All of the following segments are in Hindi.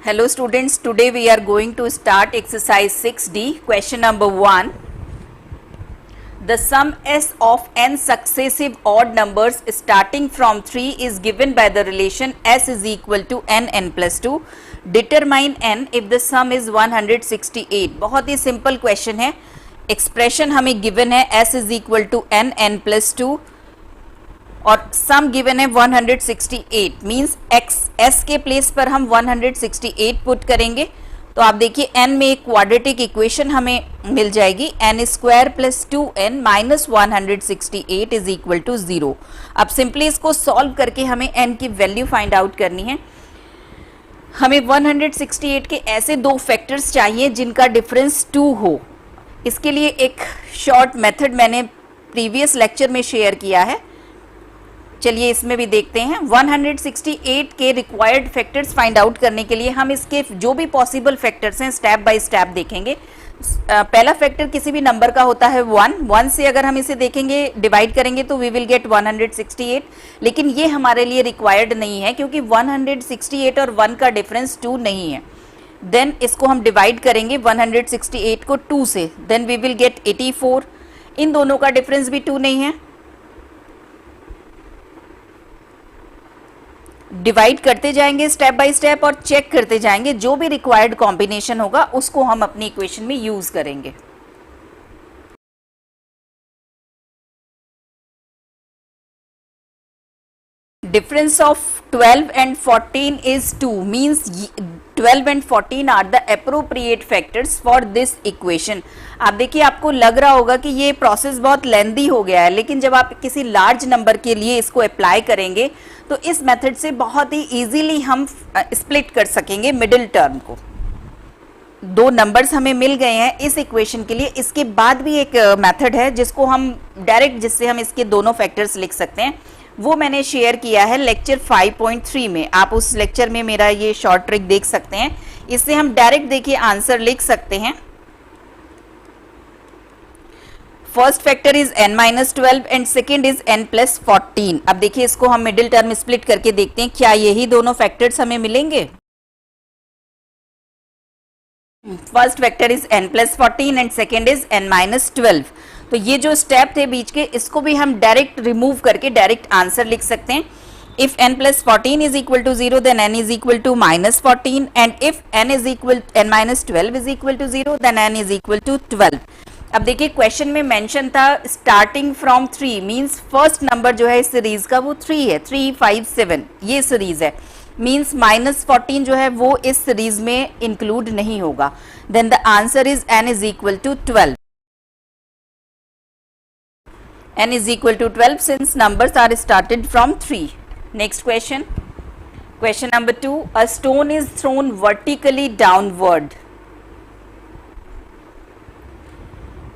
Hello students, today we are going to start exercise 6D, question number 1. The sum S of n successive odd numbers starting from 3 is given by the relation S is equal to n plus 2. Determine n if the sum is 168. बहुत ही simple question है. Expression हमें given है S is equal to n plus 2 और सम गिवन है 168 मीन्स एक्स एस के प्लेस पर हम 168 पुट करेंगे तो आप देखिए n में एक क्वाड्रेटिक इक्वेशन हमें मिल जाएगी n square plus 2n minus 168 is equal to 0. अब सिंपली इसको सॉल्व करके हमें n की वैल्यू फाइंड आउट करनी है. हमें 168 के ऐसे दो फैक्टर्स चाहिए जिनका डिफरेंस 2 हो. इसके लिए एक शॉर्ट मेथड मैंने प्रीवियस लेक्चर में शेयर किया है. चलिए इसमें भी देखते हैं. 168 के रिक्वायर्ड फैक्टर्स फाइंड आउट करने के लिए हम इसके जो भी पॉसिबल फैक्टर्स हैं स्टेप बाय स्टेप देखेंगे. पहला फैक्टर किसी भी नंबर का होता है 1 से अगर हम इसे देखेंगे डिवाइड करेंगे तो वी विल गेट 168. लेकिन ये हमारे लिए रिक्वायर्ड नहीं है क्योंकि 168 और 1 का डिफरेंस 2 नहीं है. देन इसको हम डिवाइड करेंगे 168 को 2 से, देन वी विल गेट 84. इन दोनों का डिफरेंस भी 2 नहीं है. डिवाइड करते जाएंगे स्टेप बाय स्टेप और चेक करते जाएंगे. जो भी रिक्वायर्ड कॉम्बिनेशन होगा उसको हम अपनी इक्वेशन में यूज करेंगे. Difference of 12 and 14 is 2 means 12 and 14 are the appropriate factors for this equation. आप देखिए आपको लग रहा होगा कि ये प्रोसेस बहुत लेंदी हो गया है, लेकिन जब आप किसी लार्ज नंबर के लिए इसको अप्लाई करेंगे तो इस मेथड से बहुत ही इजीली हम स्प्लिट कर सकेंगे मिडिल टर्म को. दो नंबर्स हमें मिल गए हैं इस इक्वेशन के लिए. इसके बाद भी एक मेथड है जिसको हम डायरेक्ट जिससे हम इसके दोनों फैक्टर्स लिख सकते हैं. वो मैंने शेयर किया है लेक्चर 5.3 में. आप उस लेक्चर में मेरा ये शॉर्ट ट्रिक देख सकते हैं. इससे हम डायरेक्ट देखिए आंसर लिख सकते हैं. First factor is n minus 12 and second is n plus 14. अब देखिए इसको हम मिडिल टर्म स्प्लिट करके देखते हैं क्या यही दोनों फैक्टर्स हमें मिलेंगे. First factor is n plus 14 and second is n minus 12. तो ये जो स्टेप थे बीच के इसको भी हम डायरेक्ट रिमूव करके डायरेक्ट आंसर लिख सकते हैं. If n plus 14 is equal to 0 then n is equal to minus 14 and if n minus 12 is equal to 0 then n is equal to 12. अब देखिए क्वेश्चन में मेंशन था starting from 3 means first number जो है इस सीरीज का वो 3 है. 3 5 7 ये सीरीज है मींस माइनस 14 जो है वो इस सीरीज में इंक्लूड नहीं होगा. Then the answer is n is equal to 12. n is equal to 12 since numbers are started from 3. Next question. Question number 2. A stone is thrown vertically downward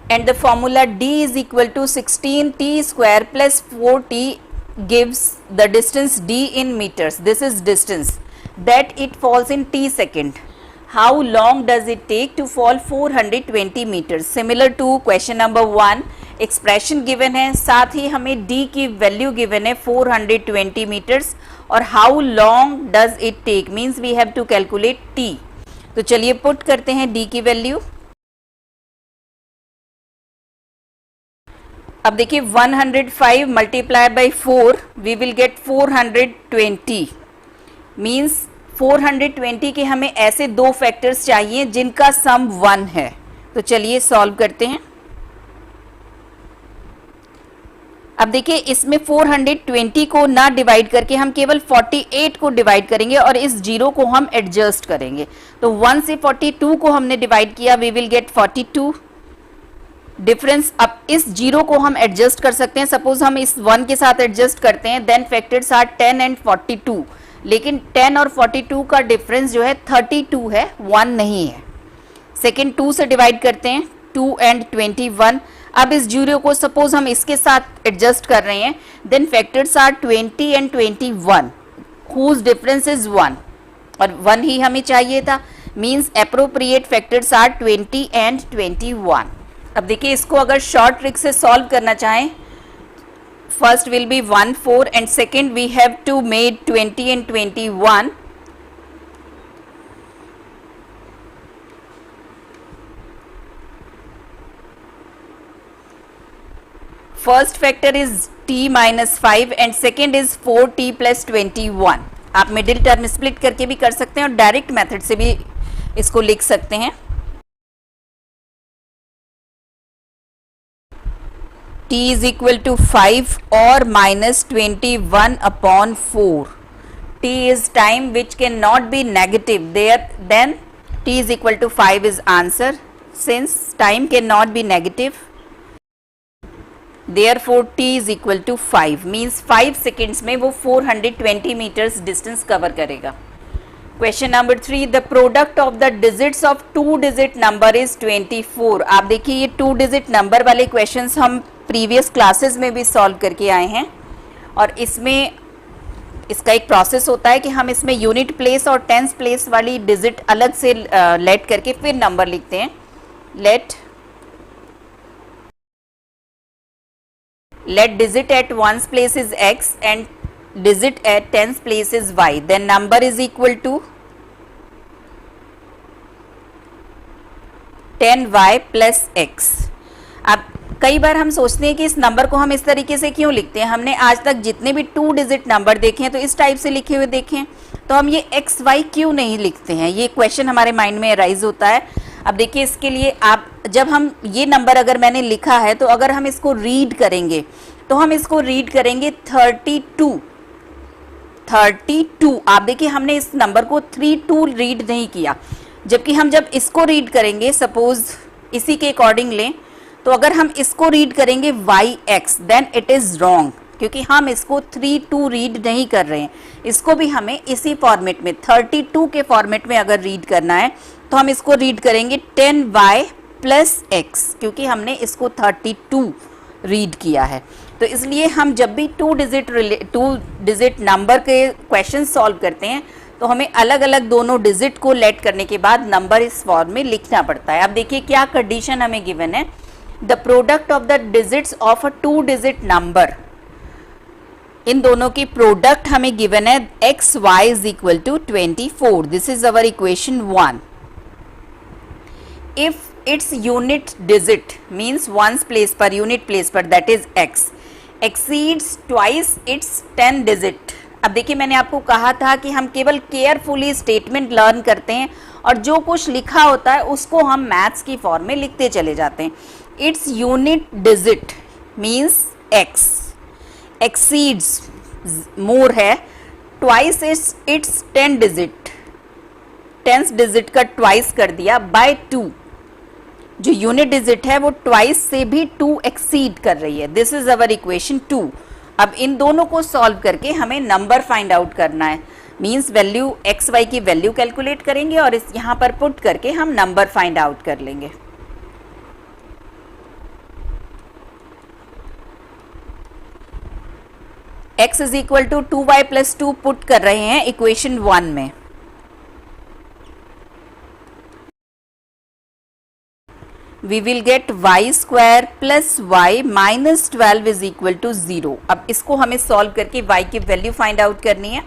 and the formula d is equal to 16t square plus 4t gives the distance d in meters. This is distance that it falls in t second. How long does it take to fall 420 meters? Similar to question number 1. Expression given है, साथ ही हमें d की वैल्यू गिवन है 420 मीटर्स और how long does it take means we have to calculate t. तो चलिए पुट करते हैं d की वैल्यू. अब देखिए 105 multiply by 4 we will get 420 means 420 के हमें ऐसे दो फैक्टर्स चाहिए जिनका सम 1 है. तो चलिए सॉल्व करते हैं. अब देखिए इसमें 420 को ना डिवाइड करके हम केवल 48 को डिवाइड करेंगे और इस जीरो को हम एडजस्ट करेंगे. तो 1 से 42 को हमने डिवाइड किया वी विल गेट 42 डिफरेंस. अब इस जीरो को हम एडजस्ट कर सकते हैं. सपोज हम इस 1 के साथ एडजस्ट करते हैं देन फैक्टर्स आर 10 एंड 42. लेकिन 10 और 42 का डिफरेंस जो है 32 है, 1 नहीं है. सेकेंड 2 से डिवाइड करते हैं 2 एंड 21. अब इस जीरो को सपोज हम इसके साथ एडजस्ट कर रहे हैं then factors are 20 and 21 whose difference is 1 और 1 ही हमें चाहिए था means appropriate factors are 20 and 21. अब देखिए इसको अगर शॉर्ट ट्रिक से सॉल्व करना चाहें first will be 1 4 and second we have to made 20 and 21 first factor is t minus 5 and second is 4t plus 21. आप मिडिल टर्म स्प्लिट करके भी कर सकते हैं और डायरेक्ट मेथड से भी इसको लिख सकते हैं. t is equal to 5 or minus 21 upon 4. t is time which cannot be negative there, then t is equal to 5 is answer. Since time cannot be negative, therefore t is equal to 5 means 5 seconds में वो 420 meters distance cover करेगा. Question number 3, the product of the digits of 2 digit number is 24. आप देखिए ये 2 डिजिट नंबर वाले क्वेश्चंस हम प्रीवियस क्लासेस में भी सॉल्व करके आए हैं और इसमें इसका एक प्रोसेस होता है कि हम इसमें यूनिट प्लेस और टेंस प्लेस वाली डिजिट अलग से लेट करके फिर नंबर लिखते हैं. Let digit at ones place is x and digit at tens place is y, then number is equal to 10y plus x. अब कई बार हम सोचते हैं कि इस नंबर को हम इस तरीके से क्यों लिखते हैं. हमने आज तक जितने भी 2 डिजिट नंबर देखे हैं तो इस टाइप से लिखे हुए देखे हैं, तो हम ये एक्स वाई क्यों नहीं लिखते हैं. ये क्वेश्चन हमारे माइंड में अराइज होता है. अब देखिए इसके लिए आप जब हम ये नंबर अगर मैंने लिखा है तो अगर हम इसको रीड करेंगे तो हम इसको रीड करेंगे 32. आप देखिए हमने इस नंबर को 32 रीड नहीं किया, जबकि हम जब इसको रीड करेंगे सपोज इसी के अकॉर्डिंग लें तो अगर हम इसको रीड करेंगे yx then it is wrong, क्योंकि हम इसको 32 रीड नहीं कर रहे हैं. इसको भी हमें इसी फॉर्मेट में 32 के फॉर्मेट में अगर रीड करना है तो हम इसको रीड करेंगे 10y प्लस x, क्योंकि हमने इसको 32 रीड किया है. तो इसलिए हम जब भी 2 डिजिट नंबर के क्वेश्चन सॉल्व करते हैं तो हमें अलग अलग दोनों डिजिट को लेट करने के बाद नंबर इस फॉर्म में लिखना पड़ता है. अब देखिए क्या कंडीशन हमें गिवन है. The product of the digits of a 2 digit number, इन दोनों की प्रोडक्ट हमें गिवन है X Y is equal to 24. This is our equation 1. If its unit digit means ones place per unit place per, that is x, exceeds twice its 10 digit. अब देखिए मैंने आपको कहा था कि हम केवल केयरफुली स्टेटमेंट लर्न करते हैं और जो कुछ लिखा होता है उसको हम मैथ्स की फॉर्म में लिखते चले जाते हैं. Its unit digit means x exceeds मोर है, twice its 10 digit, 10th digit का ट्वाइस कर दिया बाय 2. जो यूनिट डिजिट है वो ट्वाइस से भी 2 एक्सीड कर रही है. This is our equation 2. अब इन दोनों को सॉल्व करके हमें नंबर फाइंड आउट करना है. मींस वैल्यू एक्स वाई की वैल्यू कैलकुलेट करेंगे और इस यहाँ पर पुट करके हम नंबर फाइंड आउट कर लेंगे. x is equal to 2y plus 2 put कर रहे हैं इक्वेशन 1 में. we will get y square plus y minus 12 is equal to 0. अब इसको हमें सॉल्व करके y की वैल्यू फाइंड आउट करनी है.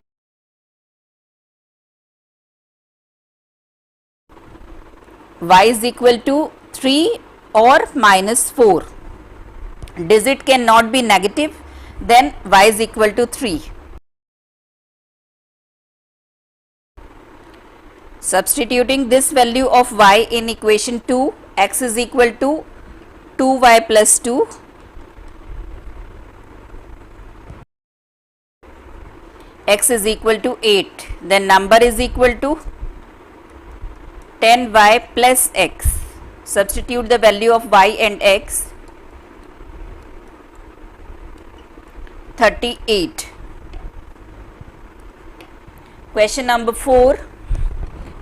y is equal to 3 or minus 4. Digit cannot be negative, then y is equal to 3. Substituting this value of y in equation 2, x is equal to 2y plus 2, x is equal to 8, then number is equal to 10y plus x. Substitute the value of y and x, 38. Question number 4.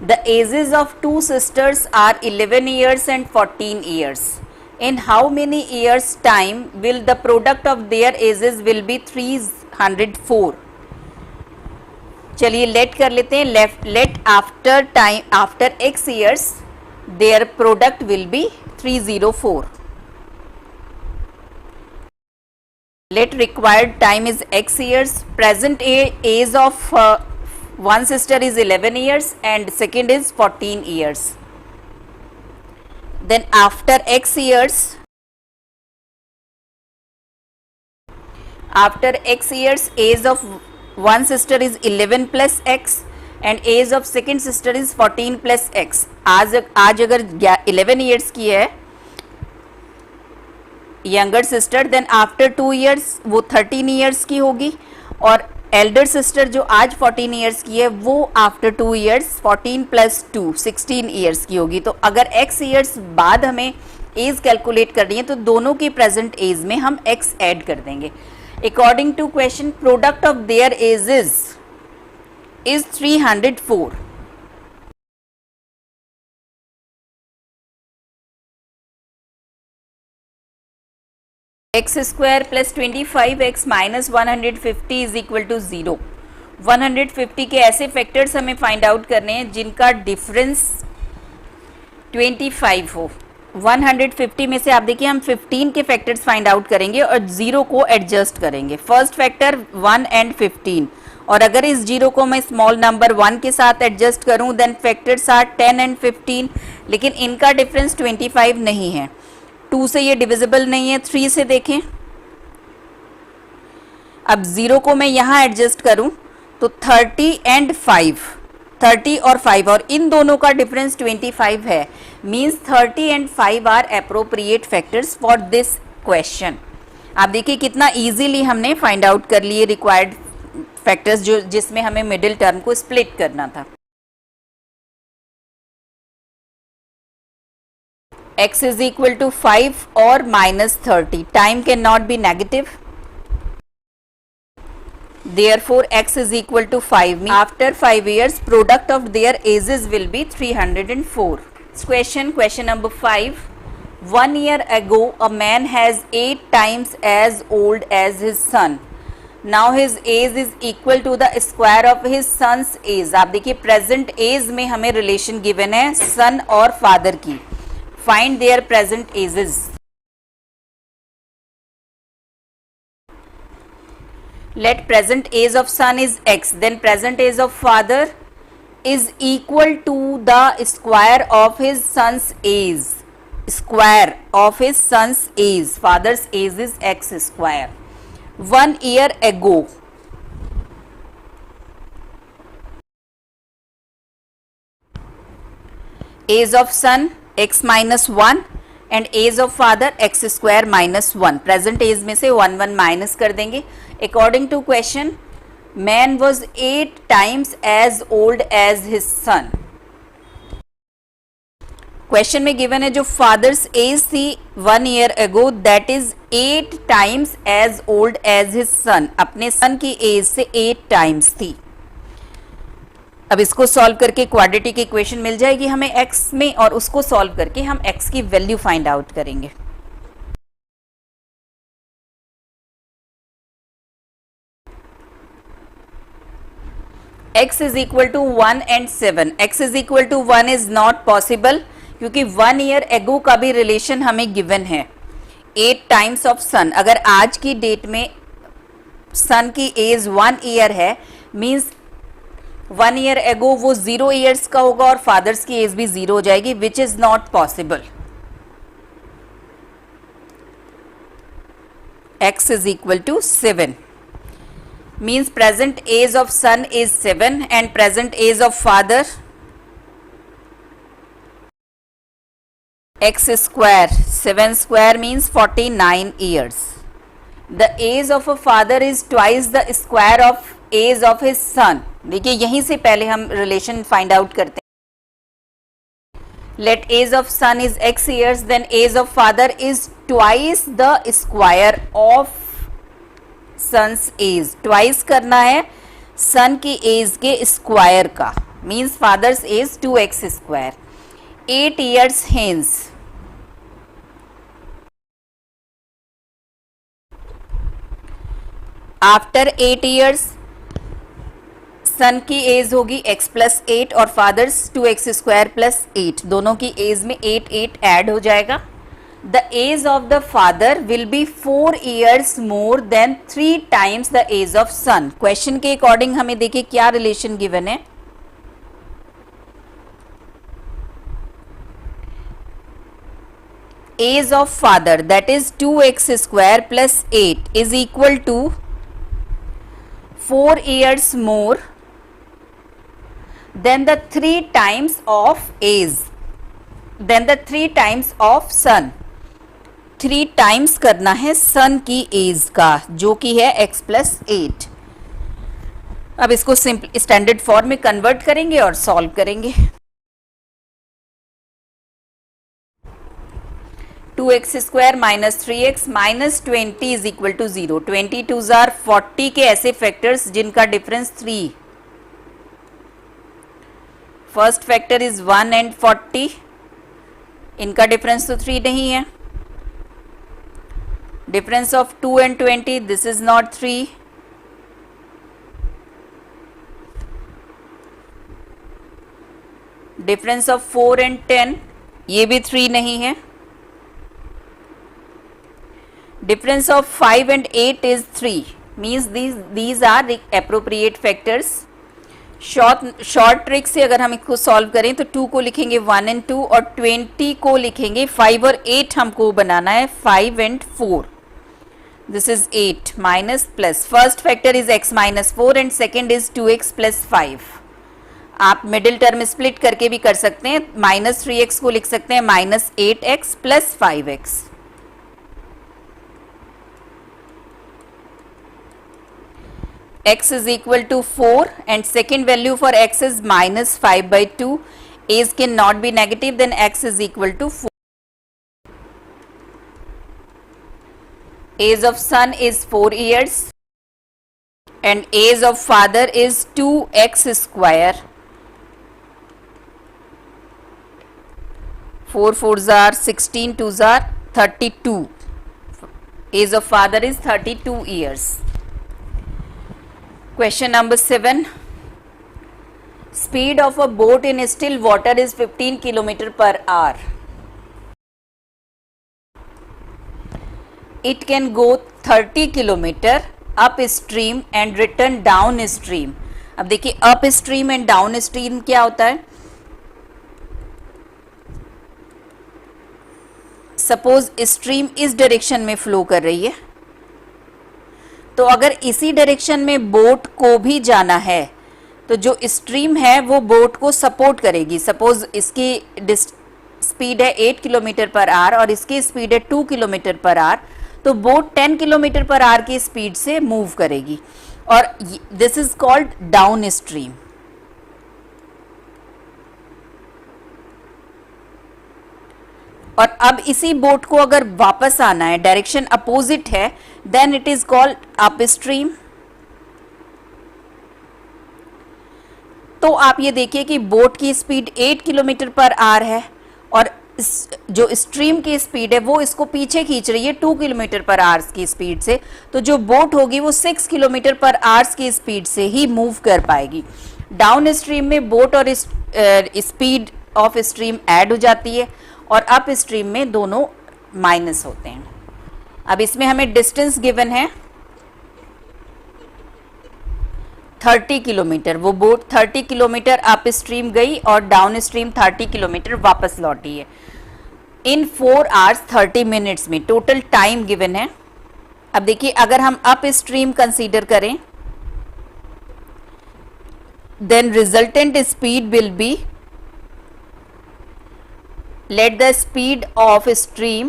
The ages of 2 sisters are 11 years and 14 years. In how many years time will the product of their ages will be 304? चलिए लेट कर लेते हैं. Let after time after x years their product will be 304. Let required time is x years. Present age of one sister is 11 years and second is 14 years. Then after x years after x years age of one sister is 11 plus x and age of second sister is 14 plus x. आज अगर 11 years की है younger sister, then after 2 years वो 13 years की होगी, और एल्डर सिस्टर जो आज 14 years की है वो आफ्टर 2 years 14 प्लस 2 16 years की होगी. तो अगर x years बाद हमें एज कैलकुलेट करनी है तो दोनों की प्रेजेंट एज में हम x ऐड कर देंगे. According to question, product of their ages is 304. X square plus 25x minus 150 is equal to 0. 150 के ऐसे फैक्टर्स हमें फाइंड आउट करने हैं जिनका डिफरेंस 25 हो. 150 में से आप देखिए हम 15 के फैक्टर्स फाइंड आउट करेंगे और 0 को एडजस्ट करेंगे. फर्स्ट फैक्टर 1 एंड 15, और अगर इस 0 को मैं स्मॉल नंबर 1 के साथ एडजस्ट करूं देन फैक्टर्स आर 10 एंड 15, लेकिन इनका डिफरेंस 25 नहीं है. 2 से ये डिविजिबल नहीं है. 3 से देखें, अब 0 को मैं यहाँ एडजस्ट करूं तो 30 एंड 5, 30 और 5, और इन दोनों का डिफरेंस 25 है. Means 30 and 5 are appropriate factors for this question. आप देखिए कितना इजीली हमने फाइंड आउट कर लिए रिक्वायर्ड फैक्टर्स जो जिसमें हमें मिडिल टर्म को स्प्लिट करना था. x is equal to 5 or minus 30. Time cannot be negative. Therefore, x is equal to 5. After 5 years, product of their ages will be 304. Question number 5. 1 year ago, a man has 8 times as old as his son. Now his age is equal to the square of his son's age. आप देखिए प्रेजेंट एज में हमें रिलेशन गिवन है सन और फादर की. Find their present ages. Let present age of son is x, then present age of father is equal to the square of his son's age. Square of his son's age. Father's age is x square. 1 year ago. Age of son x minus 1 and age of father x square minus 1. Present age में से 1 1 माइनस कर देंगे. According to question, man was 8 times age old age his son. Question में गिवन है जो फादर्स एज थी 1 year ago that is 8 times age old age his son. अपने सन की एज से 8 टाइम्स थी. अब इसको सॉल्व करके क्वाड्रेटिक इक्वेशन मिल जाएगी हमें x में, और उसको सॉल्व करके हम x की वैल्यू फाइंड आउट करेंगे. x is equal to 1 and 7. x is equal to 1 is not possible क्योंकि 1 ईयर एगो का भी रिलेशन हमें गिवन है 8 टाइम्स ऑफ सन. अगर आज की डेट में सन की एज 1 ईयर है मीन्स 1 ईयर एगो वो 0 ईयर्स का होगा और फादर्स की एज भी 0 हो जाएगी, which is not possible. x is equal to 7 means present age of son is 7 and present age of father x square. 7 square means 49 years. The age of a father is twice the square of age of his son. देखिए यहीं से पहले हम रिलेशन फाइंड आउट करते हैं. Let age of son is x years, then age of father is twice the square of son's age. Twice करना है son की एज के स्क्वायर का, means father's age 2x square. 8 years hence. After 8 years सन की एज होगी x प्लस 8 और फादर्स 2x स्क्वायर प्लस 8. दोनों की एज में 8 8 ऐड हो जाएगा. The age of the father will be 4 years more than 3 times the age of son. Question के अकॉर्डिंग हमें देखिए क्या रिलेशन गिवन है. age of father, that is 2x square plus 8 is equal to 4 years more than the 3 times of age, than the 3 times of son. 3 times करना है सन की एज का, जो कि है x प्लस 8. अब इसको सिंपल स्टैंडर्ड फॉर्म में कन्वर्ट करेंगे और सॉल्व करेंगे. 2x square minus 3x minus 20 is equal to 0. 22 or 40 के ऐसे फैक्टर्स जिनका difference 3. First factor is 1 and 40, इनका डिफरेंस तो 3 नहीं है. Difference of 2 and 20, this is not 3. Difference of 4 and 10, ये भी 3 नहीं है. Difference of 5 and 8 is 3, means these are appropriate factors. Short trick से अगर हम इसको सॉल्व करें तो 2 को लिखेंगे 1 and 2 और 20 को लिखेंगे 5 और 8 हमको बनाना है 5 and 4. This is 8 minus plus. First factor is x minus 4 and second is 2x plus 5. आप मिडिल टर्म स्प्लिट करके भी कर सकते हैं. माइनस 3x को लिख सकते हैं minus 8x plus 5x. x is equal to 4 and second value for x is minus 5 by 2. Age cannot be negative, then x is equal to 4. Age of son is 4 years and age of father is 2x square. 4 4s are 16, 2s are 32. Age of father is 32 years. Question number 7. Speed of a boat in still water is 15 km per hour. It can go 30 km upstream and return downstream. अब देखिए upstream and downstream क्या होता है. सपोज स्ट्रीम इस डायरेक्शन में फ्लो कर रही है, तो अगर इसी डायरेक्शन में बोट को भी जाना है तो जो स्ट्रीम है वो बोट को सपोर्ट करेगी. सपोज इसकी स्पीड है 8 किलोमीटर पर आवर और इसकी स्पीड है 2 किलोमीटर पर आवर, तो बोट 10 किलोमीटर पर आवर की स्पीड से मूव करेगी और this is called downstream. और अब इसी बोट को अगर वापस आना है, डायरेक्शन अपोजिट है, then it is called upstream. तो आप ये देखिए कि बोट की स्पीड 8 किलोमीटर पर आवर है और जो स्ट्रीम की स्पीड है वो इसको पीछे खींच रही है 2 किलोमीटर पर आवर की स्पीड से, तो जो बोट होगी वो 6 किलोमीटर पर आवर की स्पीड से ही मूव कर पाएगी. डाउन स्ट्रीम में बोट और स्पीड ऑफ स्ट्रीम ऐड हो जाती है और अप स्ट्रीम में दोनों माइनस होते हैं. अब इसमें हमें डिस्टेंस गिवन है 30 किलोमीटर. वो बोट 30 किलोमीटर अप स्ट्रीम गई और डाउन स्ट्रीम 30 किलोमीटर वापस लौटी है इन 4 आवर्स 30 मिनट्स में. टोटल टाइम गिवन है. अब देखिए अगर हम अप स्ट्रीम कंसीडर करें, then resultant speed will be, let the speed of stream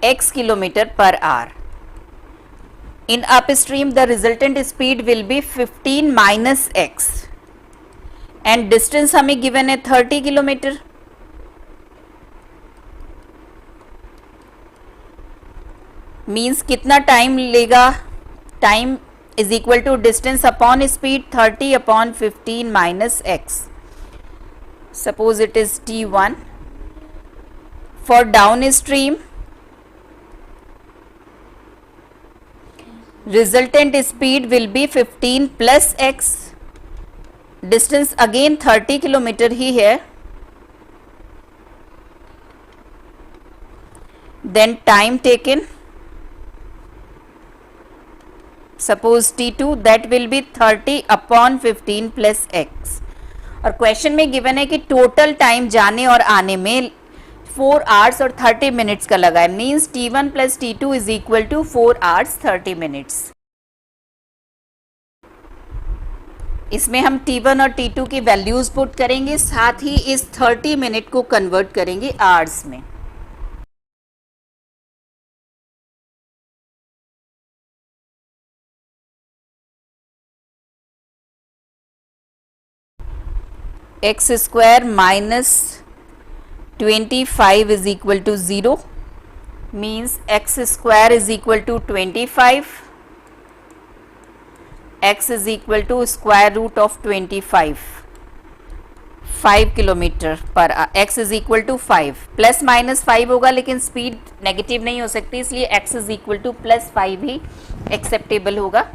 x kilometer per hour. In upstream the resultant speed will be 15 minus x and distance हमें given है 30 किलोमीटर. मीन्स कितना टाइम लेगा, time is equal to distance upon speed 30 upon 15 minus x. Suppose it is t1. For downstream, resultant speed will be 15 plus x. Distance again 30 kilometre ही है. Then time taken, suppose t2, that will be 30 upon 15 plus x. और क्वेश्चन में गिवन है कि टोटल टाइम जाने और आने में 4 आवर्स और 30 मिनट्स का लगा है, means T1 plus T2 is equal to 4 hours 30 minutes. इसमें हम T1 और T2 की वैल्यूज पुट करेंगे, साथ ही इस 30 मिनट को कन्वर्ट करेंगे आवर्स में। X square minus 25 is equal to 0, means x square is equal to 25, x is equal to square root of 25, 5 kilometre per x is equal to 5, plus minus 5 होगा लेकिन स्पीड नेगेटिव नहीं हो सकती, इसलिए x is equal two plus 5 he acceptable होगा।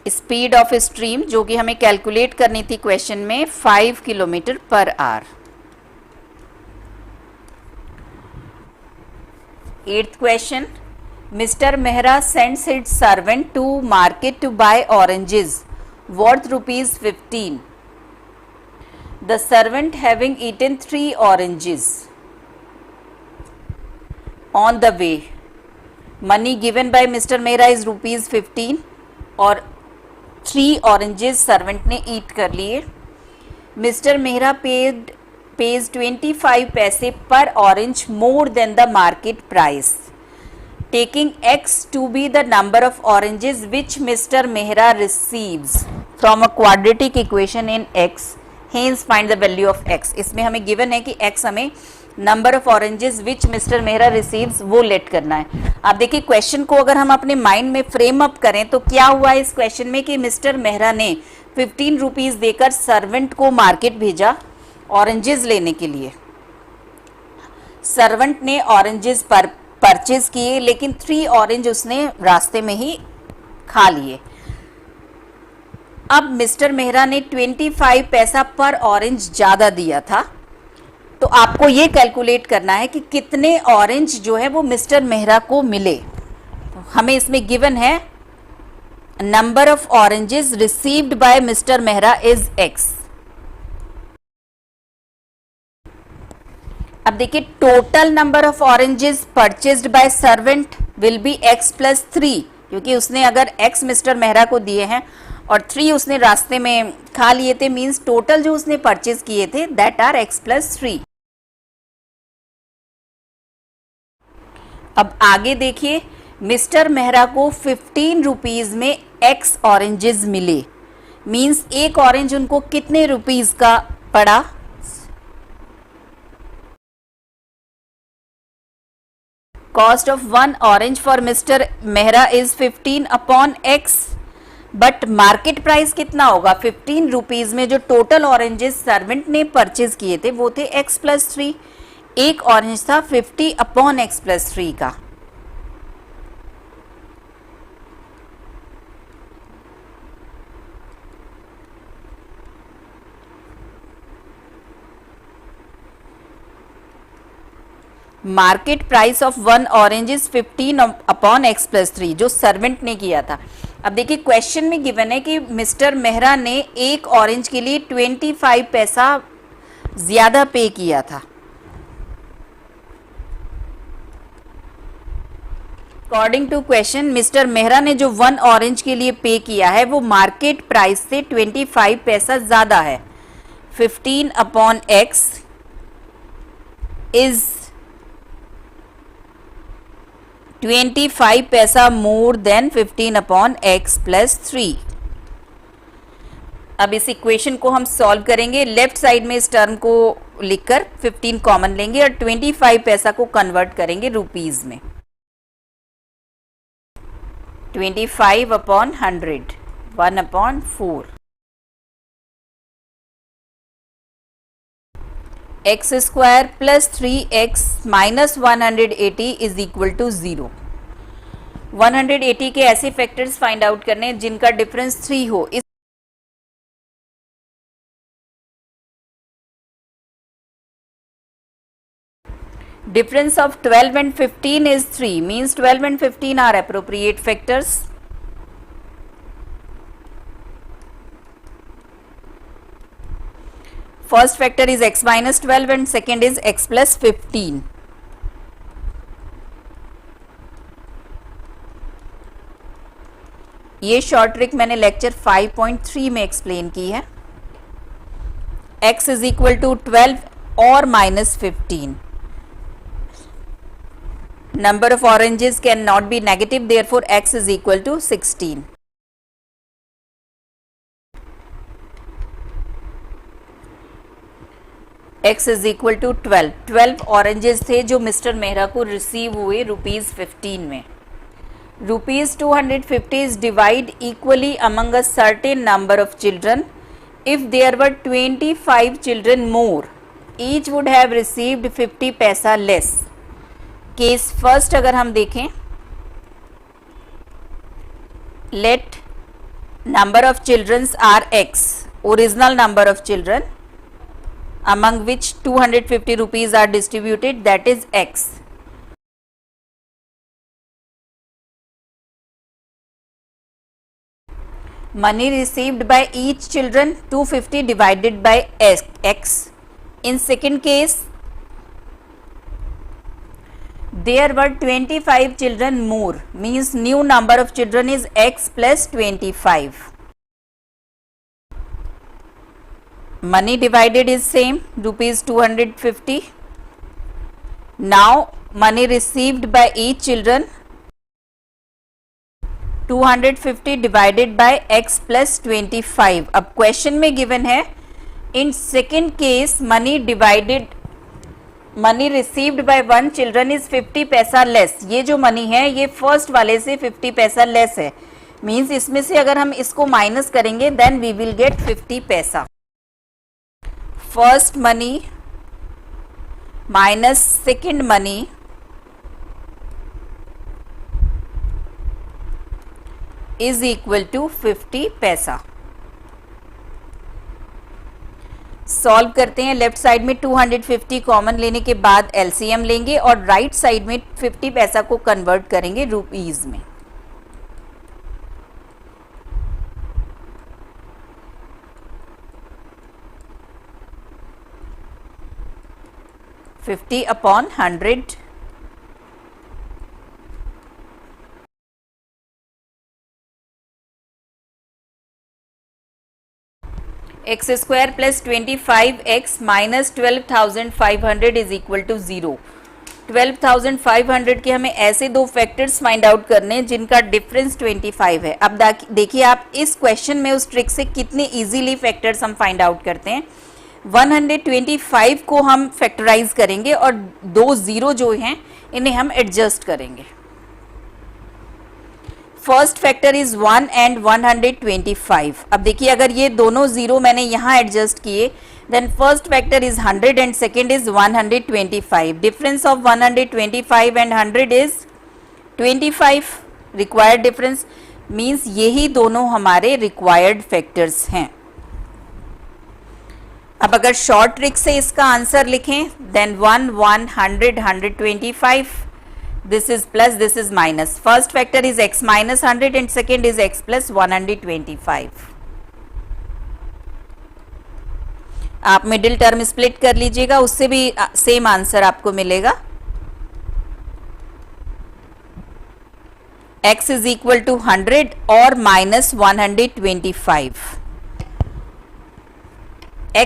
स्पीड ऑफ स्ट्रीम जो कि हमें कैलकुलेट करनी थी क्वेश्चन में 5 kilometre per our. 8th question, Mr. Mehra sends his servant to market to buy oranges worth rupees 15. The servant having eaten 3 oranges on the way, money given by Mr. Mehra is rupees 15 और 3 oranges servant ने eat कर लिए। Mr. Mehra pays 25 पैसे per orange more than the market price, taking x to be the number of oranges which Mr. Mehra receives from a quadratic equation in x, hence find the value of x। इसमें हमें given है कि x हमें number of oranges which Mr. Mehra receives वो लेट करना है। आप देखिए क्वेश्चन को अगर हम अपने माइंड में फ्रेम अप करें तो क्या हुआ इस क्वेश्चन में कि मिस्टर मेहरा ने 15 रुपीज़ देकर सर्वेंट को मार्केट भेजा ऑरेंजेस लेने के लिए। सर्वेंट ने ऑरेंजेस परचेज किए लेकिन 3 ऑरेंज उसने रास्ते में ही खा लिए। अब मिस्टर मेहरा ने 25 पैसा पर ऑरेंज ज़्यादा दिया था, तो आपको ये कैलकुलेट करना है कि कितने ऑरेंज जो है वो मिस्टर मेहरा को मिले। हमें इसमें गिवन है number of oranges received by mister Mehra is x. अब देखिए total number of oranges purchased bye servant will be x plus 3, क्योंकि उसने अगर x मिस्टर मेहरा को दिए हैं और 3 उसने रास्ते में खा लिए थे, मींस टोटल जो उसने परचेज किए थे दैट आर x प्लस 3। अब आगे देखिए मिस्टर मेहरा को 15 रुपीज़ में x ऑरेंजेस मिले, मींस एक ऑरेंज उनको कितने रुपीज़ का पड़ा। Cost of 1 orange for mister Mehra is 15 upon x, but market price कितना होगा 15 रुपीज़ में जो टोटल ऑरेंजेस सर्वेंट ने परचेज किए थे वो थे x प्लस 3, एक ऑरेंज था 50 अपॉन x प्लस 3 का। Market price of 1 orange is 15 upon x plus 3 जो सर्वेंट ने किया था। अब देखिए क्वेश्चन में गिवन है कि मिस्टर मेहरा ने एक ऑरेंज के लिए 25 पैसा ज़्यादा पे किया था। According to question mister Mehra ने जो 1 ऑरेंज के लिए पे किया है वो मार्केट प्राइस से 25 पैसा ज़्यादा है। 15 अपॉन x इज 25 पैसा more than 15 upon x plus 3। अब इस इक्वेशन को हम सॉल्व करेंगे। लेफ्ट साइड में इस टर्म को लिखकर 15 कॉमन लेंगे और 25 पैसा को कन्वर्ट करेंगे रुपीज में। 25 upon 100, 1 upon 4। X square plus 3x minus 180 is equal to 0। 180 के ऐसे फैक्टर्स फाइंड आउट करने जिनका डिफरेंस 3 हो। इस difference of 12 and 15 is 3, means 12 and 15 are appropriate factors। first factor is x minus 12 and second is x plus 15. ये शॉर्ट ट्रिक मैंने लेक्चर 5.3 में एक्सप्लेन की है. x is equal to 12 or minus 15. Number of oranges cannot be negative, therefore x is equal to 16. x is equal to 12. 12 oranges थे जो मिस्टर मेहरा को रिसीव हुए ₹15 में. ₹250 is divide equally among a certain number of children. If there were 25 children more, each would have received 50 पैसा less. केस फर्स्ट अगर हम देखें, let number of children are x, original number of children among which ₹250 are distributed, that is x. Money received by each children 250 divided by x. In second case, there were 25 children more, means new number of children is x plus 25. Money divided is same, ₹250. Now money received by each children 250 divided by x plus 25. अब क्वेश्चन में गिवन है इन second case money received by one children is 50 पैसा लेस. ये जो मनी है ये फर्स्ट वाले से 50 पैसा लेस है, मीन्स इसमें से अगर हम इसको माइनस करेंगे then we will get 50 paisa. First money minus second money is equal to 50 paisa. Solve करते हैं. लेफ्ट साइड में 250 कॉमन लेने के बाद एलसीएम लेंगे और राइट साइड में 50 पैसा को कन्वर्ट करेंगे रुपीज में. $50 upon 100. x square plus 25x minus 12,500 is equal to 0. 12,500 के हमें ऐसे दो फैक्टर्स फाइंड आउट करने हैं जिनका डिफरेंस 25 है. अब देखिए आप इस क्वेश्चन में उस ट्रिक से कितने इजीली फैक्टर्स हम फाइंड आउट करते हैं. 125 को हम फैक्टराइज करेंगे और दो जीरो जो हैं इन्हें हम एडजस्ट करेंगे. First factor is 1 and 125. अब देखिए अगर ये दोनों जीरो मैंने यहाँ एडजस्ट किए then first factor is 100 and second is 125. Difference of 125 and 100 is 25. Required difference means यही दोनों हमारे रिक्वायर्ड फैक्टर्स हैं. अब अगर शॉर्ट ट्रिक से इसका आंसर लिखें then 1, 100, 125. This is plus, this is minus. First factor is x minus 100 and second is x plus 125. आप मिडिल टर्म स्प्लिट कर लीजिएगा, उससे भी सेम आंसर आपको मिलेगा. x is equal to 100 और minus 125.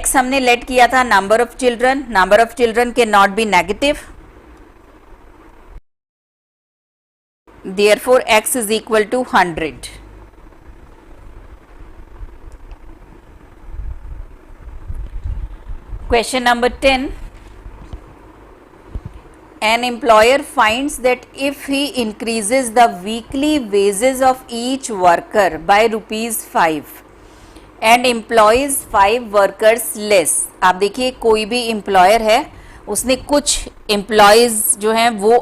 x हमने लेट किया था number of children. Number of children के not be negative, therefore x is equal to 100. Question number 10. An employer finds that if he increases the weekly wages of each worker by ₹5 and employs 5 workers less. आप देखिए कोई भी एम्प्लॉयर है उसने कुछ एम्प्लॉयज जो हैं वो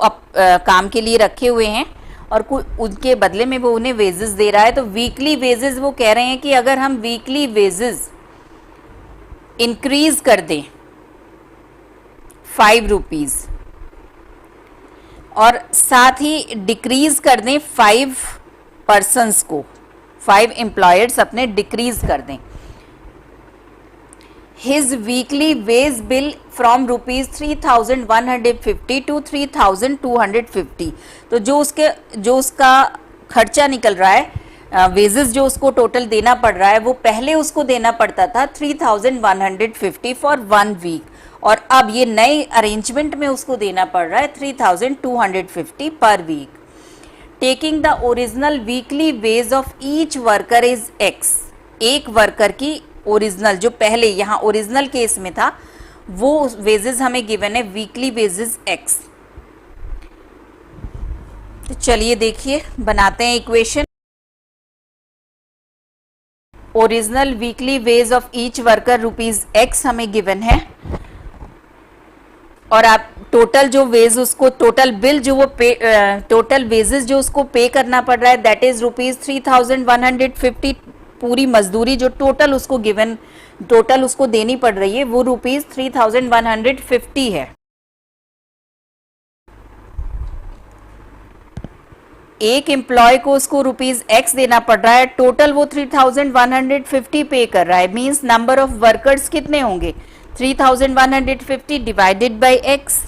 काम के लिए रखे हुए हैं और उनके बदले में वो उन्हें वेजेस दे रहा है. तो वीकली वेजेस वो कह रहे हैं कि अगर हम वीकली वेजेस इंक्रीज कर दें ₹5 और साथ ही डिक्रीज कर दें 5 पर्सन्स को, 5 एम्प्लॉयर्स अपने डिक्रीज कर दें, his weekly wage bill from rupees 3150 to 3250। तो जो उसका खर्चा निकल रहा है, वेजेस जो उसको टोटल देना पड़ रहा है, वो पहले उसको देना पड़ता था 3150 फॉर 1 वीक, और अब ये नए अरेंजमेंट में उसको देना पड़ रहा है 3250 per week. Taking the original weekly wage of each worker is x. एक वर्कर की ओरिजिनल, जो पहले यहाँ ओरिजिनल केस में था, वो वेजेस हमें गिवन है वीकली वेजेस एक्स। तो चलिए देखिए, बनाते हैं equation. Original weekly wage of each worker rupees x हमें गिवन है, और आप टोटल जो वेज उसको, टोटल बिल जो वो पे, टोटल वेजेस जो उसको पे करना पड़ रहा है, दैट इज रुपीज 3150। पूरी मजदूरी जो टोटल उसको गिवन, टोटल उसको देनी पड़ रही है, वो रुपीज 3150 है। एक एम्प्लॉय को उसको रुपीज एक्स देना पड़ रहा है, टोटल वो 3150 पे कर रहा है, मींस नंबर ऑफ वर्कर्स कितने होंगे, 3150 डिवाइडेड बाय एक्स।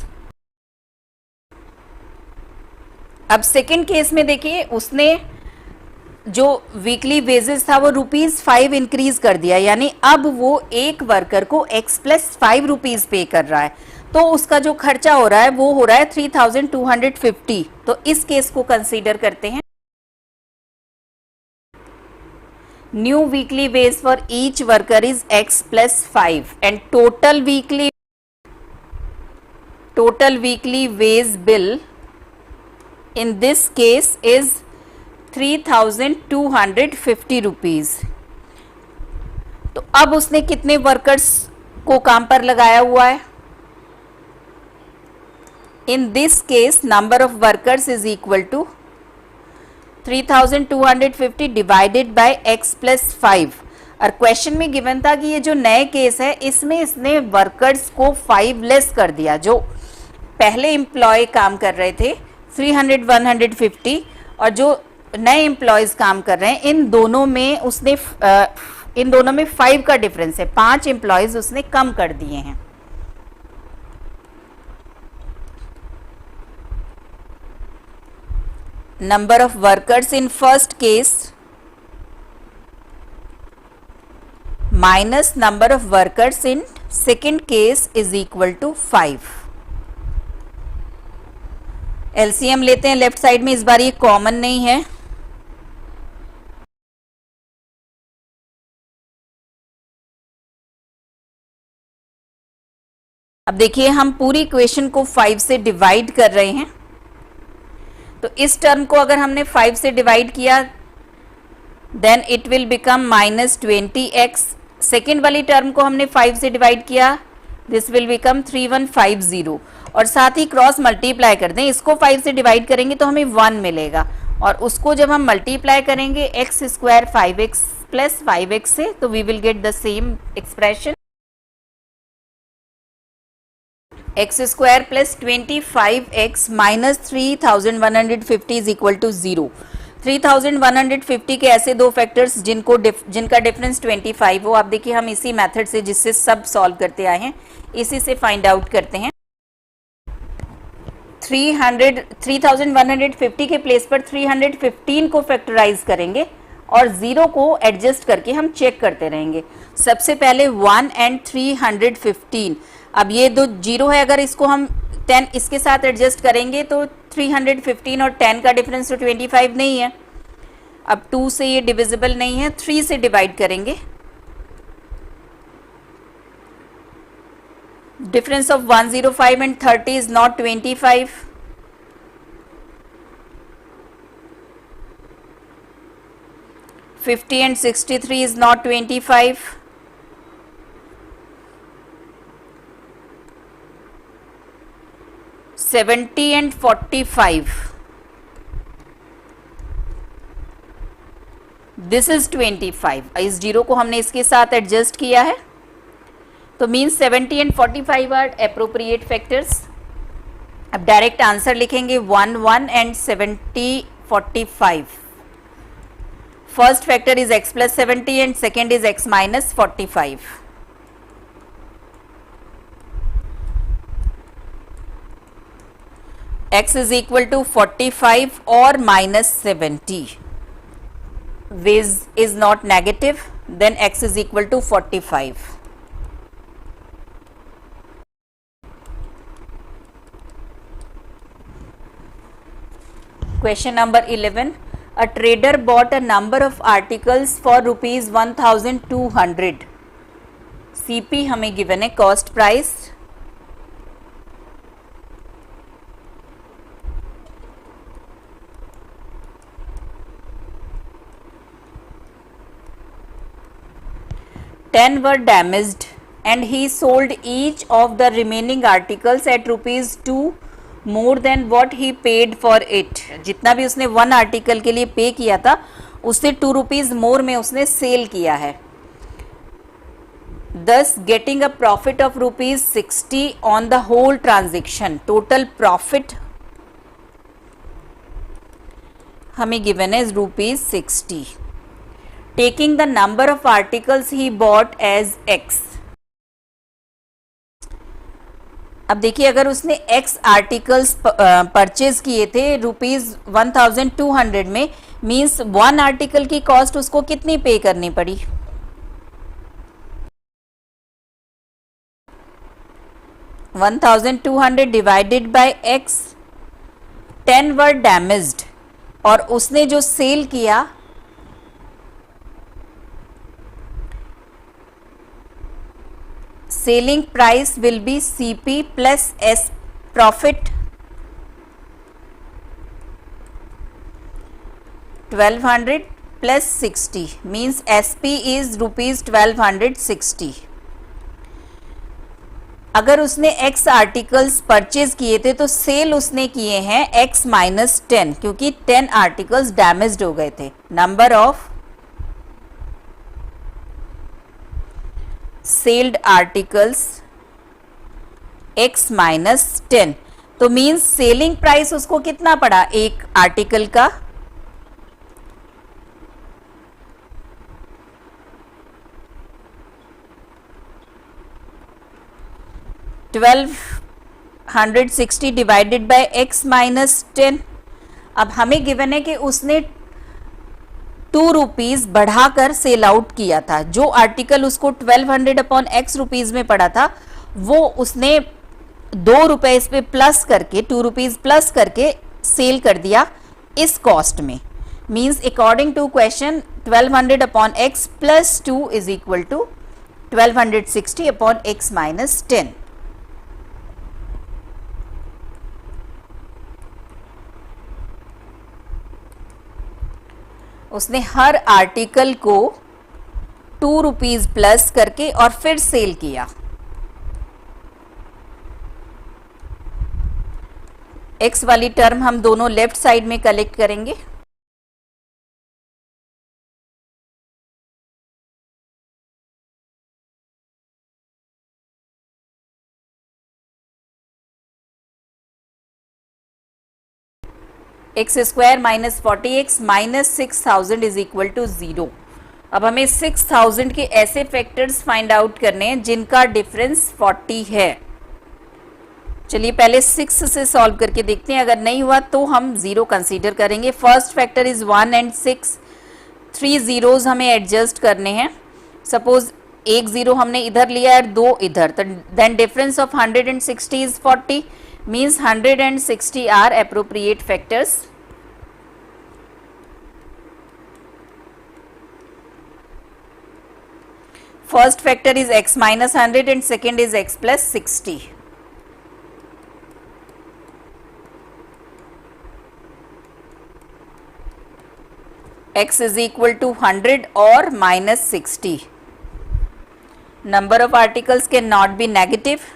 अब सेकेंड केस में देखिए, उसने जो वीकली वेजेस था वो ₹5 इंक्रीज कर दिया, यानी अब वो एक वर्कर को x+5 रुपीज पे कर रहा है, तो उसका जो खर्चा हो रहा है वो हो रहा है 3250। तो इस केस को कंसीडर करते हैं। New weekly wage for each worker is x+5 and total weekly wage bill in this case is 3250 rupees. तो अब उसने कितने वर्कर्स को काम पर लगाया हुआ है? In this case number of workers is equal to 3250 divided by x+5। और क्वेश्चन में गिवन था कि ये जो नए केस है, इसमें इसने वर्कर्स को 5 लेस कर दिया। जो पहले एम्प्लॉय काम कर रहे थे 300 150, और जो नए एम्प्लॉयज काम कर रहे हैं, इन दोनों में 5 का डिफरेंस है, 5 एम्प्लॉयज उसने कम कर दिए हैं। Number of workers in first case minus number of workers in second case is equal to 5। LCM लेते हैं लेफ्ट साइड में, इस बार ये कॉमन नहीं है। अब देखिए, हम पूरी इक्वेशन को 5 से डिवाइड कर रहे हैं, तो इस टर्म को अगर हमने 5 से डिवाइड किया then it will become -20x। Second वाली टर्म को हमने 5 से डिवाइड किया, दिस विल बिकम 3150, और साथ ही क्रॉस मल्टीप्लाई कर दें। इसको 5 से डिवाइड करेंगे तो हमें 1 मिलेगा, और उसको जब हम मल्टीप्लाई करेंगे x² 5x + 5x से, तो we will get the same expression, x² + 25x - 3150 is equal to 0। 3150 के ऐसे दो फैक्टर्स जिनका डिफरेंस 25 हो। आप देखिए, हम इसी मेथड से, जिससे सब सॉल्व करते आए हैं, इसी से फाइंड आउट करते हैं। 3150 के प्लेस पर 315 को फैक्टराइज करेंगे, और 0 को एडजस्ट करके हम चेक करते रहेंगे। सबसे पहले 1 एंड 315। अब ये दो 0 है, अगर इसको हम 10 इसके साथ एडजस्ट करेंगे तो 315 और 10 का डिफरेंस तो 25 नहीं है। अब 2 से ये डिविजिबल नहीं है, 3 से डिवाइड करेंगे। Difference of 105 and 30 is not 25. $50 and 63 is not 25. 70 and 45. This is 25. इस 0 को हमने इसके साथ एडजस्ट किया है, तो means 70 and 45 are appropriate factors. अब डायरेक्ट आंसर लिखेंगे 1 1 and 70 45। First factor is x + 70 and second is x - 45। x is equal to 45 or minus 70. Is not negative, then x is equal to 45. Question number 11. A trader bought a number of articles for rupees 1200. CP हमें given है, cost price. Ten were damaged and he sold each of the remaining articles at rupees 2 more than what he paid for it. जितना भी उसने वन आर्टिकल के लिए पे किया था उससे 2 रुपीज मोर में उसने सेल किया है. Thus getting a profit of rupees 60 on the whole transaction. Total profit हमें given है rupees 60. Taking the number of articles he bought as x. अब देखिए, अगर उसने x आर्टिकल्स परचेज किए थे रुपीज 1200 में, मीन्स वन आर्टिकल की कॉस्ट उसको कितनी पे करनी पड़ी? 1200 divided by x. 10 were damaged और उसने जो सेल किया selling price will be CP plus S profit 1200 plus 60 means SP is rupees 1260. अगर उसने X आर्टिकल्स परचेज किए थे तो सेल उसने किए हैं X माइनस 10 क्योंकि 10 आर्टिकल्स डैमेज्ड हो गए थे. Number of sailed articles x minus 10. तो मीन्स सेलिंग प्राइस उसको कितना पड़ा एक आर्टिकल का? $1260 डिवाइडेड बाय x माइनस 10. अब हमें गिवन है कि उसने 2 रुपीज बढ़ाकर सेल आउट किया था. जो आर्टिकल उसको 1200 अपॉन x रुपीज में पड़ा था वो उसने 2 रुपए इस पे प्लस करके 2 रुपीज प्लस करके सेल कर दिया इस कॉस्ट में. Means according to question 1200 upon x plus 2 is equal to 1260 upon x minus 10. उसने हर आर्टिकल को 2 रुपीज प्लस करके और फिर सेल किया. एक्स वाली टर्म हम दोनों लेफ्ट साइड में कलेक्ट करेंगे. X square minus 40x minus 6000 is equal to 0. अब हमें 6000 के ऐसे फैक्टर्स फाइंड आउट करने हैं जिनका डिफरेंस 40 है. चलिए पहले 6 से सॉल्व करके देखते हैं. अगर नहीं हुआ तो हम 0 कंसीडर करेंगे. First factor is 1 and 6. 3 zeros हमें एडजस्ट करने हैं. सपोज एक जीरो हमने इधर लिया और 2 इधर, तो then difference of 160 is 40. means 160 are appropriate factors. First factor is x minus 100 and second is x plus 60. X is equal to 100 or minus 60. Number of articles cannot be negative.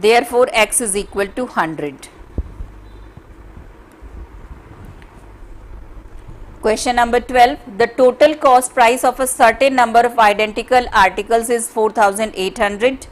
Therefore, x is equal to 100. Question number 12. The total cost price of a certain number of identical articles is 4800.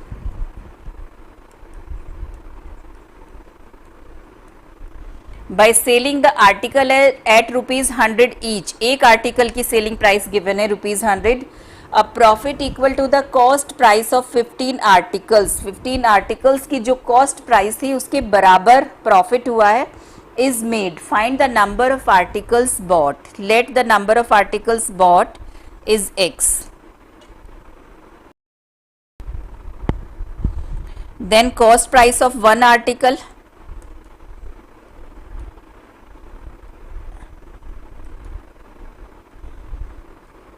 By selling the article at rupees 100 each. एक आर्टिकल की सेलिंग प्राइस गिवन है rupees 100. A profit equal to the cost price of 15 articles, 15 articles की जो कॉस्ट प्राइस थी उसके बराबर प्रॉफिट हुआ है, is made. Find the number of articles bought. Let the number of articles bought is x. Then cost price of one article.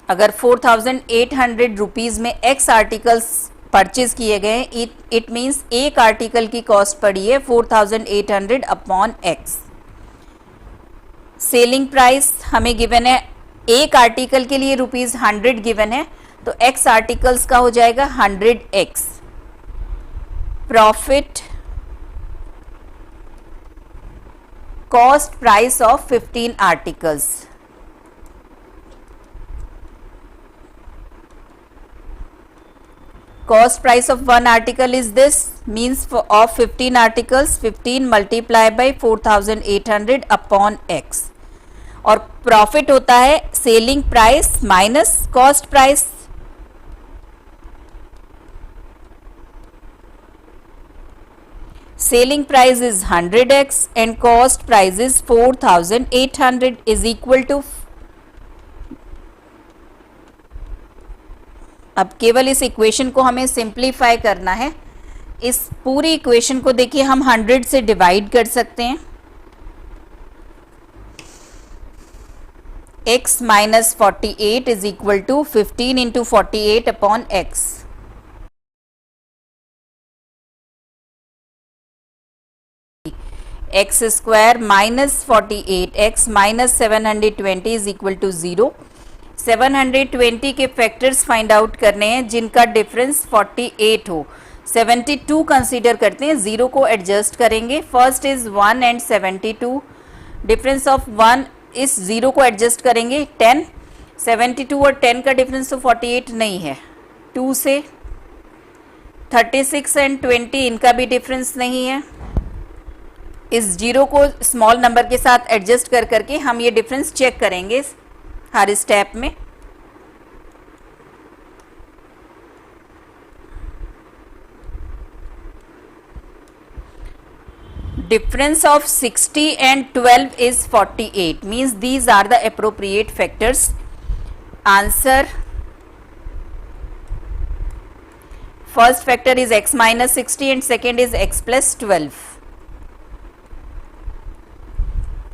अगर 4,800 रुपीज में x आर्टिकल्स परचेज किए गए, इट मीन्स एक आर्टिकल की कॉस्ट पड़ी है 4,800 अपॉन x. सेलिंग प्राइस हमें गिवन है, एक आर्टिकल के लिए ₹100 गिवन है, तो x आर्टिकल्स का हो जाएगा 100x. Profit cost price of 15 articles. Cost price of one article is this, means of 15 articles 15 multiplied by 4,800 upon x. और प्रॉफिट होता है selling price minus cost price. Selling price is 100x and cost price is 4,800 is equal to. अब केवल इस इक्वेशन को हमें सिंप्लीफाई करना है. इस पूरी इक्वेशन को देखिए हम 100 से डिवाइड कर सकते हैं. x minus 48 is equal to 15 into 48 upon x. X square minus 48 x minus 720 is equal to 0. 720 के फैक्टर्स फाइंड आउट करने हैं जिनका डिफरेंस 48 हो. 72 कंसीडर करते हैं, 0 को एडजस्ट करेंगे. First is 1 and 72. Difference of 1 इस 0 को एडजस्ट करेंगे 10. 72 और 10 का डिफरेंस तो 48 नहीं है. 2 से 36 एंड 20 इनका भी डिफरेंस नहीं है. इस 0 को स्मॉल नंबर के साथ एडजस्ट कर करके हम ये डिफरेंस चेक करेंगे हर स्टेप में. Difference of 60 and 12 is 48, means these are the appropriate factors. Answer, first factor is x minus 60 and second is x plus 12.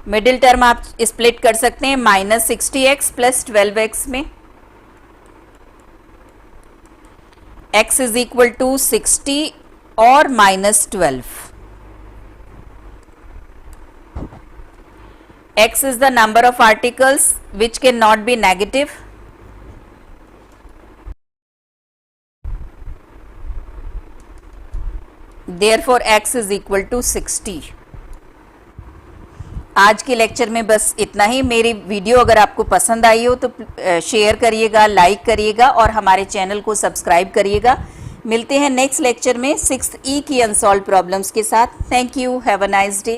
Middle term आप स्प्लिट कर सकते हैं माइनस 60x प्लस 12x में. x इज इक्वल टू 60 और minus 12. x is the number of articles which cannot be negative. Therefore x is equal to 60. आज के लेक्चर में बस इतना ही. मेरी वीडियो अगर आपको पसंद आई हो तो शेयर करिएगा, लाइक करिएगा और हमारे चैनल को सब्सक्राइब करिएगा. मिलते हैं नेक्स्ट लेक्चर में 6th E की अनसॉल्व प्रॉब्लम्स के साथ. Thank you. Have a nice day.